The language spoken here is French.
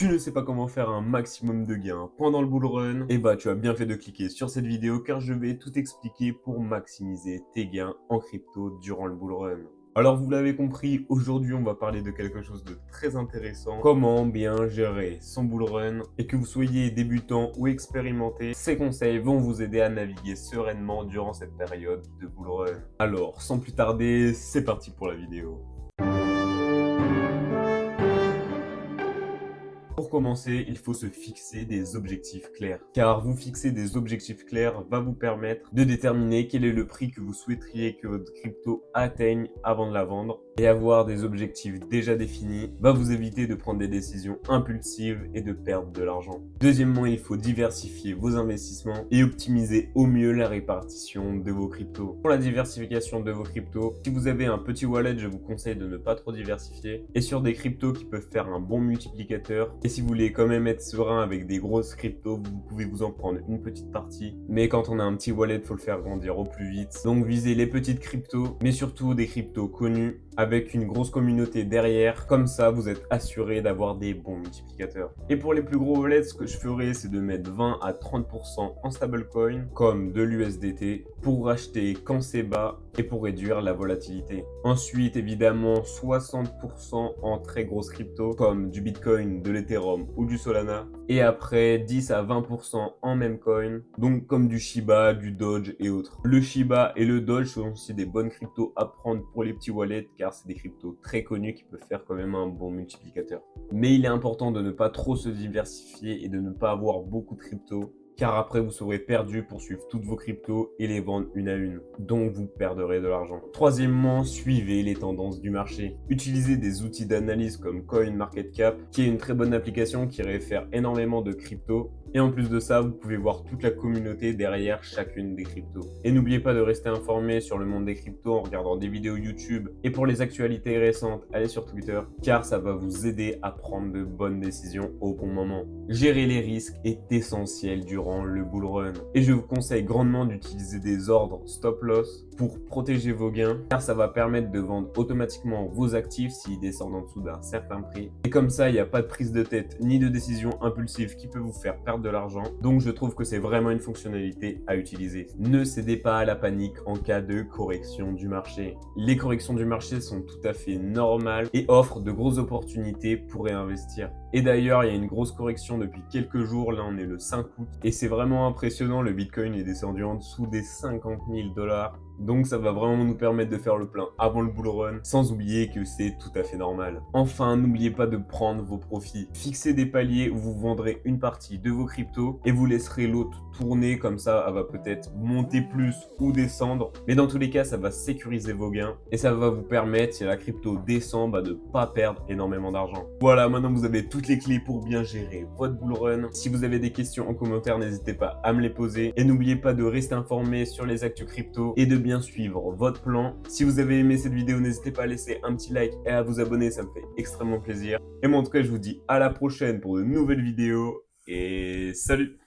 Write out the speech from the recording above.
Tu ne sais pas comment faire un maximum de gains pendant le bull run? Eh bah, tu as bien fait de cliquer sur cette vidéo car je vais tout expliquer pour maximiser tes gains en crypto durant le bull run. Alors, vous l'avez compris, aujourd'hui, on va parler de quelque chose de très intéressant. Comment bien gérer son bull run. Et que vous soyez débutant ou expérimenté, ces conseils vont vous aider à naviguer sereinement durant cette période de bull run. Alors, sans plus tarder, c'est parti pour la vidéo. Pour commencer, il faut se fixer des objectifs clairs. Car vous fixer des objectifs clairs va vous permettre de déterminer quel est le prix que vous souhaiteriez que votre crypto atteigne avant de la vendre. Et avoir des objectifs déjà définis va vous éviter de prendre des décisions impulsives et de perdre de l'argent. Deuxièmement, il faut diversifier vos investissements et optimiser au mieux la répartition de vos cryptos. Pour la diversification de vos cryptos, si vous avez un petit wallet, je vous conseille de ne pas trop diversifier et sur des cryptos qui peuvent faire un bon multiplicateur. Et si vous voulez quand même être serein avec des grosses cryptos, vous pouvez vous en prendre une petite partie. Mais quand on a un petit wallet, il faut le faire grandir au plus vite. Donc visez les petites cryptos, mais surtout des cryptos connus avec une grosse communauté derrière. Comme ça, vous êtes assuré d'avoir des bons multiplicateurs. Et pour les plus gros wallets, ce que je ferais, c'est de mettre 20 à 30% en stablecoin, comme de l'USDT, pour racheter quand c'est bas et pour réduire la volatilité. Ensuite, évidemment, 60% en très grosses cryptos, comme du Bitcoin, de l'Ethereum ou du Solana. Et après, 10 à 20% en meme coin, donc comme du Shiba, du Doge et autres. Le Shiba et le Doge sont aussi des bonnes cryptos à prendre pour les petits wallets, car c'est des cryptos très connus qui peuvent faire quand même un bon multiplicateur. Mais il est important de ne pas trop se diversifier et de ne pas avoir beaucoup de cryptos, car après vous serez perdu pour suivre toutes vos cryptos et les vendre une à une. Donc vous perdrez de l'argent. Troisièmement, suivez les tendances du marché. Utilisez des outils d'analyse comme CoinMarketCap, qui est une très bonne application qui réfère énormément de cryptos. Et en plus de ça, vous pouvez voir toute la communauté derrière chacune des cryptos. Et n'oubliez pas de rester informé sur le monde des cryptos en regardant des vidéos YouTube. Et pour les actualités récentes, allez sur Twitter, car ça va vous aider à prendre de bonnes décisions au bon moment. Gérer les risques est essentiel durant le bull run. Et je vous conseille grandement d'utiliser des ordres stop loss pour protéger vos gains, car ça va permettre de vendre automatiquement vos actifs s'ils descendent en dessous d'un certain prix. Et comme ça, il n'y a pas de prise de tête ni de décision impulsive qui peut vous faire perdre de l'argent. Donc je trouve que c'est vraiment une fonctionnalité à utiliser. Ne cédez pas à la panique en cas de correction du marché. Les corrections du marché sont tout à fait normales et offrent de grosses opportunités pour réinvestir. Et d'ailleurs, il y a une grosse correction depuis quelques jours, là on est le 5 août, et c'est vraiment impressionnant, le Bitcoin est descendu en dessous des 50 000 $. Donc ça va vraiment nous permettre de faire le plein avant le bull run, sans oublier que c'est tout à fait normal. Enfin, n'oubliez pas de prendre vos profits. Fixez des paliers où vous vendrez une partie de vos cryptos et vous laisserez l'autre tourner, comme ça elle va peut-être monter plus ou descendre. Mais dans tous les cas, ça va sécuriser vos gains et ça va vous permettre, si la crypto descend, de ne pas perdre énormément d'argent. Voilà, maintenant vous avez toutes les clés pour bien gérer votre bull run. Si vous avez des questions en commentaire, n'hésitez pas à me les poser. Et n'oubliez pas de rester informé sur les actus crypto et de bien suivre votre plan. Si vous avez aimé cette vidéo, n'hésitez pas à laisser un petit like et à vous abonner, ça me fait extrêmement plaisir. Et moi en tout cas, je vous dis à la prochaine pour de nouvelles vidéos et salut!